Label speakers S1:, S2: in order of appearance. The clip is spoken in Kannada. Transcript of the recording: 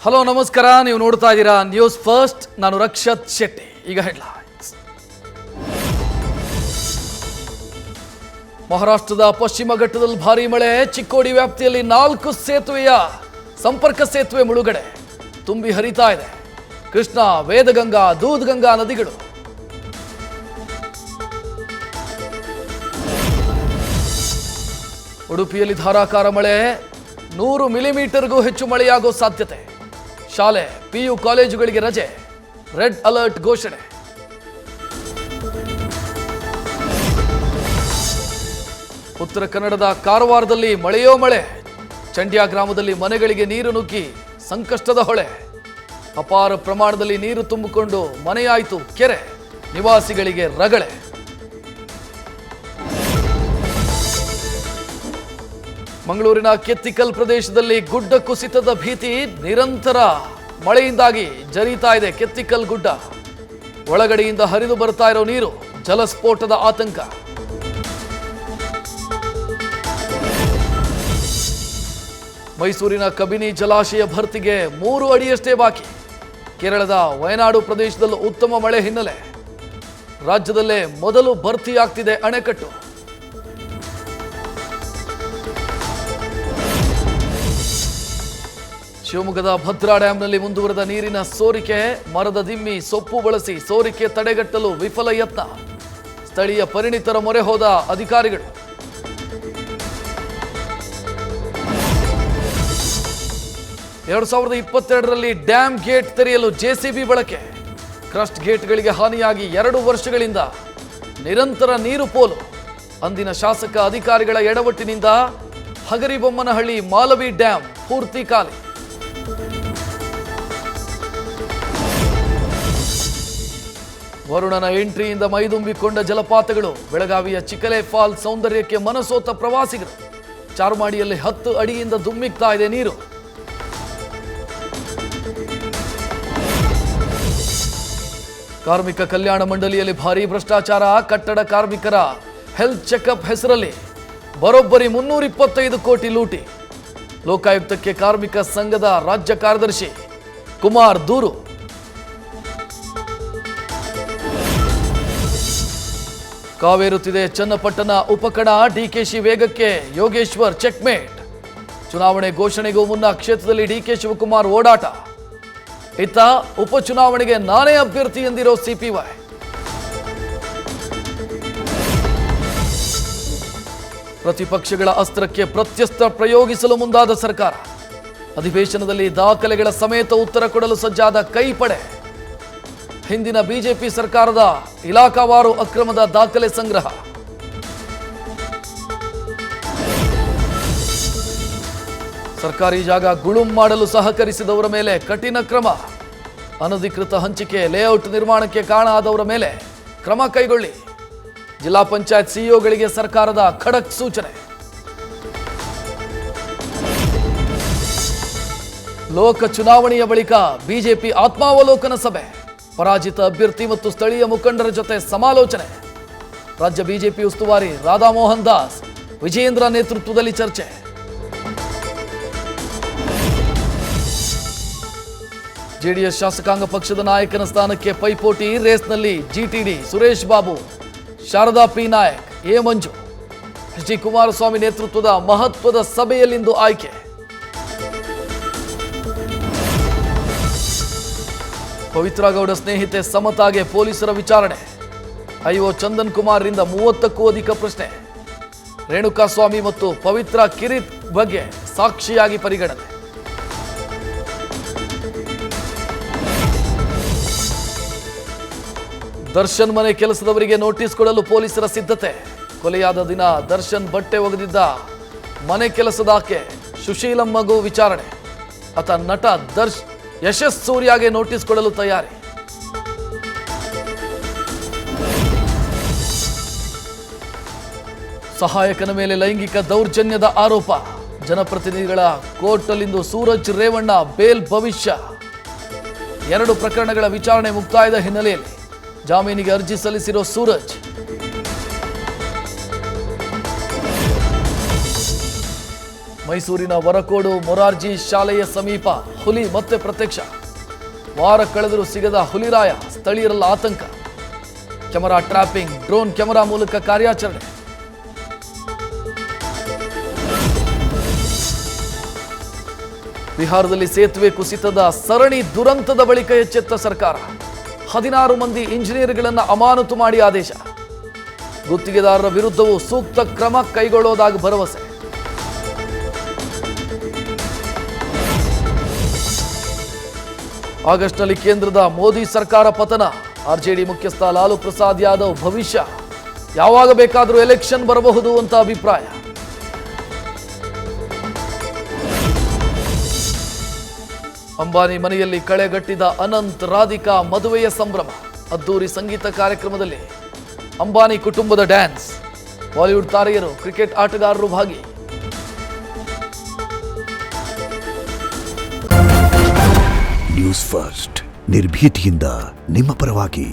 S1: ಹಲೋ ನಮಸ್ಕಾರ, ನೀವು ನೋಡ್ತಾ ಇದ್ದೀರಾ ನ್ಯೂಸ್ ಫಸ್ಟ್. ನಾನು ರಕ್ಷತ್ ಶೆಟ್ಟಿ. ಈಗ ಹೆಡ್ಲೈನ್ಸ್. ಮಹಾರಾಷ್ಟ್ರದ ಪಶ್ಚಿಮ ಘಟ್ಟದಲ್ಲಿ ಭಾರೀ ಮಳೆ. ಚಿಕ್ಕೋಡಿ ವ್ಯಾಪ್ತಿಯಲ್ಲಿ 4 ಸೇತುವೆಯ ಸಂಪರ್ಕ ಸೇತುವೆ ಮುಳುಗಡೆ. ತುಂಬಿ ಹರಿತಾ ಇದೆ ಕೃಷ್ಣಾ, ವೇದಗಂಗಾ, ದೂದ್ಗಂಗಾ ನದಿಗಳು. ಉಡುಪಿಯಲ್ಲಿ ಧಾರಾಕಾರ ಮಳೆ. 100 ಮಿಲಿಮೀಟರ್ಗೂ ಹೆಚ್ಚು ಮಳೆಯಾಗೋ ಸಾಧ್ಯತೆ. ಶಾಲೆ, ಪಿಯು ಕಾಲೇಜುಗಳಿಗೆ ರಜೆ. ರೆಡ್ ಅಲರ್ಟ್ ಘೋಷಣೆ. ಉತ್ತರ ಕನ್ನಡದ ಕಾರವಾರದಲ್ಲಿ ಮಳೆಯೋ ಮಳೆ. ಚಂಡ್ಯ ಗ್ರಾಮದಲ್ಲಿ ಮನೆಗಳಿಗೆ ನೀರು ನುಗ್ಗಿ ಸಂಕಷ್ಟದ ಹೊಳೆ. ಅಪಾರ ಪ್ರಮಾಣದಲ್ಲಿ ನೀರು ತುಂಬಿಕೊಂಡು ಮನೆಯಾಯಿತು ಕೆರೆ. ನಿವಾಸಿಗಳಿಗೆ ರಗಳೆ. ಮಂಗಳೂರಿನ ಕೆತ್ತಿಕಲ್ ಪ್ರದೇಶದಲ್ಲಿ ಗುಡ್ಡ ಕುಸಿತದ ಭೀತಿ. ನಿರಂತರ ಮಳೆಯಿಂದಾಗಿ ಜರೀತಾ ಇದೆ ಕೆತ್ತಿಕಲ್ ಗುಡ್ಡ. ಒಳಗಡೆಯಿಂದ ಹರಿದು ಬರ್ತಾ ಇರೋ ನೀರು. ಜಲಸ್ಫೋಟದ ಆತಂಕ. ಮೈಸೂರಿನ ಕಬಿನಿ ಜಲಾಶಯ ಭರ್ತಿಗೆ 3 ಅಡಿಯಷ್ಟೇ ಬಾಕಿ. ಕೇರಳದ ವಯನಾಡು ಪ್ರದೇಶದಲ್ಲೂ ಉತ್ತಮ ಮಳೆ ಹಿನ್ನೆಲೆ ರಾಜ್ಯದಲ್ಲೇ ಮೊದಲು ಭರ್ತಿಯಾಗ್ತಿದೆ ಅಣೆಕಟ್ಟು. ಶಿವಮೊಗ್ಗದ ಭದ್ರಾ ಡ್ಯಾಂನಲ್ಲಿ ಮುಂದುವರೆದ ನೀರಿನ ಸೋರಿಕೆ. ಮರದ ದಿಮ್ಮಿ, ಸೊಪ್ಪು ಬಳಸಿ ಸೋರಿಕೆ ತಡೆಗಟ್ಟಲು ವಿಫಲ ಯತ್ನ. ಸ್ಥಳೀಯ ಪರಿಣಿತರ ಮೊರೆ ಹೋದ ಅಧಿಕಾರಿಗಳು. ಎರಡು 2022ರಲ್ಲಿ ಡ್ಯಾಮ್ ಗೇಟ್ ತೆರೆಯಲು ಜೆಸಿಬಿ ಬಳಕೆ. ಕ್ರಸ್ಟ್ ಗೇಟ್ಗಳಿಗೆ ಹಾನಿಯಾಗಿ 2 ವರ್ಷಗಳಿಂದ ನಿರಂತರ ನೀರು ಪೋಲು. ಅಂದಿನ ಶಾಸಕ ಅಧಿಕಾರಿಗಳ ಎಡವಟ್ಟಿನಿಂದ ಹಗರಿಬೊಮ್ಮನಹಳ್ಳಿ ಮಾಲವಿ ಡ್ಯಾಮ್ ಪೂರ್ತಿ ಖಾಲಿ. ವರುಣನ ಎಂಟ್ರಿಯಿಂದ ಮೈದುಂಬಿಕೊಂಡ ಜಲಪಾತಗಳು. ಬೆಳಗಾವಿಯ ಚಿಕಲೆ ಫಾಲ್ ಸೌಂದರ್ಯಕ್ಕೆ ಮನಸೋತ ಪ್ರವಾಸಿಗರು. ಚಾರ್ಮಾಡಿಯಲ್ಲಿ 10 ಅಡಿಯಿಂದ ಧುಮ್ಮಿಕ್ತಾ ಇದೆ ನೀರು. ಕಾರ್ಮಿಕ ಕಲ್ಯಾಣ ಮಂಡಳಿಯಲ್ಲಿ ಭಾರೀ ಭ್ರಷ್ಟಾಚಾರ. ಕಟ್ಟಡ ಕಾರ್ಮಿಕರ ಹೆಲ್ತ್ ಚೆಕಪ್ ಹೆಸರಲ್ಲಿ ಬರೋಬ್ಬರಿ 325 ಕೋಟಿ ಲೂಟಿ. ಲೋಕಾಯುಕ್ತಕ್ಕೆ ಕಾರ್ಮಿಕ ಸಂಘದ ರಾಜ್ಯ ಕಾರ್ಯದರ್ಶಿ ಕುಮಾರ್ ದೂರು. ಕಾವೇರುತ್ತಿದೆ ಚನ್ನಪಟ್ಟಣ ಉಪಕಣ. ಡಿಕೆಶಿ ವೇಗಕ್ಕೆ ಯೋಗೇಶ್ವರ್ ಚೆಕ್ಮೇಟ್. ಚುನಾವಣೆ ಘೋಷಣೆಗೂ ಮುನ್ನ ಕ್ಷೇತ್ರದಲ್ಲಿ ಡಿಕೆ ಶಿವಕುಮಾರ್ ಓಡಾಟ. ಇತ್ತ ಉಪಚುನಾವಣೆಗೆ ನಾನೇ ಅಭ್ಯರ್ಥಿ ಎಂದಿರೋ ಸಿಪಿವೈ. ಪ್ರತಿಪಕ್ಷಗಳ ಅಸ್ತ್ರಕ್ಕೆ ಪ್ರತ್ಯಸ್ತ್ರ ಪ್ರಯೋಗಿಸಲು ಮುಂದಾದ ಸರ್ಕಾರ. ಅಧಿವೇಶನದಲ್ಲಿ ದಾಖಲೆಗಳ ಸಮೇತ ಉತ್ತರ ಕೊಡಲು ಸಜ್ಜಾದ ಕೈಪಡೆ. ಹಿಂದಿನ ಬಿಜೆಪಿ ಸರ್ಕಾರದ ಇಲಾಖಾವಾರು ಅಕ್ರಮದ ದಾಖಲೆ ಸಂಗ್ರಹ. ಸರ್ಕಾರಿ ಜಾಗ ಗುಳುಂ ಮಾಡಲು ಸಹಕರಿಸಿದವರ ಮೇಲೆ ಕಠಿಣ ಕ್ರಮ. ಅನಧಿಕೃತ ಹಂಚಿಕೆ, ಲೇಔಟ್ ನಿರ್ಮಾಣಕ್ಕೆ ಕಾರಣ ಆದವರ ಮೇಲೆ ಕ್ರಮ ಕೈಗೊಳ್ಳಿ. ಜಿಲ್ಲಾ ಪಂಚಾಯತ್ ಸಿಇಒಗಳಿಗೆ ಸರ್ಕಾರದ ಖಡಕ್ ಸೂಚನೆ. ಲೋಕ ಚುನಾವಣೆಯ ಬಳಿಕ ಬಿಜೆಪಿ ಆತ್ಮಾವಲೋಕನ ಸಭೆ. ಪರಾಜಿತ ಅಭ್ಯರ್ಥಿ ಮತ್ತು ಸ್ಥಳೀಯ ಮುಖಂಡರ ಜೊತೆ ಸಮಾಲೋಚನೆ. ರಾಜ್ಯ ಬಿಜೆಪಿ ಉಸ್ತುವಾರಿ ರಾಧಾಮೋಹನ್ ದಾಸ್, ವಿಜಯೇಂದ್ರ ನೇತೃತ್ವದಲ್ಲಿ ಚರ್ಚೆ. ಜೆಡಿಎಸ್ ಶಾಸಕಾಂಗ ಪಕ್ಷದ ನಾಯಕನ ಸ್ಥಾನಕ್ಕೆ ಪೈಪೋಟಿ. ರೇಸ್ನಲ್ಲಿ GTD Suresh Babu, Sharada P Nayak, A Manju. H D Kumaraswamy ನೇತೃತ್ವದ ಮಹತ್ವದ ಸಭೆಯಲ್ಲಿಂದು ಆಯ್ಕೆ. ಪವಿತ್ರ ಗೌಡ ಸ್ನೇಹಿತೆ ಸಮತಾಗೆ ಪೊಲೀಸರ ವಿಚಾರಣೆ. ಐಒ ಚಂದನ್ ಕುಮಾರ್ರಿಂದ 30ಕ್ಕೂ ಅಧಿಕ ಪ್ರಶ್ನೆ. ರೇಣುಕಾಸ್ವಾಮಿ ಮತ್ತು ಪವಿತ್ರ ಕಿರಿತ್ ಬಗ್ಗೆ ಸಾಕ್ಷಿಯಾಗಿ ಪರಿಗಣನೆ. ದರ್ಶನ್ ಮನೆ ಕೆಲಸದವರಿಗೆ ನೋಟಿಸ್ ಕೊಡಲು ಪೊಲೀಸರ ಸಿದ್ಧತೆ. ಕೊಲೆಯಾದ ದಿನ ದರ್ಶನ್ ಬಟ್ಟೆ ಒಗೆದಿದ್ದ ಮನೆ ಕೆಲಸದಾಕೆ ಸುಶೀಲಮ್ಮಗೂ ವಿಚಾರಣೆ. ಆತ ನಟ ಯಶಸ್ ಸೂರ್ಯಗೆ ನೋಟಿಸ್ ಕೊಡಲು ತಯಾರಿ. ಸಹಾಯಕನ ಮೇಲೆ ಲೈಂಗಿಕ ದೌರ್ಜನ್ಯದ ಆರೋಪ. ಜನಪ್ರತಿನಿಧಿಗಳ ಕೋರ್ಟ್ನಲ್ಲಿಂದು ಸೂರಜ್ ರೇವಣ್ಣ ಬೇಲ್ ಭವಿಷ್ಯ. 2 ಪ್ರಕರಣಗಳ ವಿಚಾರಣೆ ಮುಕ್ತಾಯದ ಹಿನ್ನೆಲೆಯಲ್ಲಿ ಜಾಮೀನಿಗೆ ಅರ್ಜಿ ಸಲ್ಲಿಸಿರೋ ಸೂರಜ್. ಮೈಸೂರಿನ ವರಕೋಡು ಮೊರಾರ್ಜಿ ಶಾಲೆಯ ಸಮೀಪ ಹುಲಿ ಮತ್ತೆ ಪ್ರತ್ಯಕ್ಷ. ವಾರ ಕಳೆದರೂ ಸಿಗದ ಹುಲಿರಾಯ, ಸ್ಥಳೀಯರಲ್ಲಿ ಆತಂಕ. ಕ್ಯಾಮೆರಾ ಟ್ರ್ಯಾಪಿಂಗ್, ಡ್ರೋನ್ ಕ್ಯಾಮೆರಾ ಮೂಲಕ ಕಾರ್ಯಾಚರಣೆ. ಬಿಹಾರದಲ್ಲಿ ಸೇತುವೆ ಕುಸಿತದ ಸರಣಿ ದುರಂತದ ಬಳಿಕ ಎಚ್ಚೆತ್ತ ಸರ್ಕಾರ. 16 ಮಂದಿ ಇಂಜಿನಿಯರ್ಗಳನ್ನು ಅಮಾನತು ಮಾಡಿ ಆದೇಶ. ಗುತ್ತಿಗೆದಾರರ ವಿರುದ್ಧವೂ ಸೂಕ್ತ ಕ್ರಮ ಕೈಗೊಳ್ಳುವುದಾಗಿ ಭರವಸೆ. ಆಗಸ್ಟ್ನಲ್ಲಿ ಕೇಂದ್ರದ ಮೋದಿ ಸರ್ಕಾರ ಪತನ. ಆರ್ಜೆಡಿ ಮುಖ್ಯಸ್ಥ ಲಾಲು ಪ್ರಸಾದ್ ಯಾದವ್ ಭವಿಷ್ಯ ಯಾವಾಗ ಬೇಕಾದರೂ ಎಲೆಕ್ಷನ್ ಬರಬಹುದು ಅಂತ ಅಭಿಪ್ರಾಯ. ಅಂಬಾನಿ ಮನೆಯಲ್ಲಿ ಕಳೆಗಟ್ಟಿದ ಅನಂತ್ ರಾಧಿಕಾ ಮದುವೆಯ ಸಂಭ್ರಮ. ಅದ್ದೂರಿ ಸಂಗೀತ ಕಾರ್ಯಕ್ರಮದಲ್ಲಿ ಅಂಬಾನಿ ಕುಟುಂಬದ ಡ್ಯಾನ್ಸ್. ಬಾಲಿವುಡ್ ತಾರೆಯರು, ಕ್ರಿಕೆಟ್ ಆಟಗಾರರು ಭಾಗಿ.
S2: ನ್ಯೂಸ್ ಫಸ್ಟ್, ನಿರ್ಭೀತಿಯಿಂದ ನಿಮ್ಮ ಪರವಾಗಿ.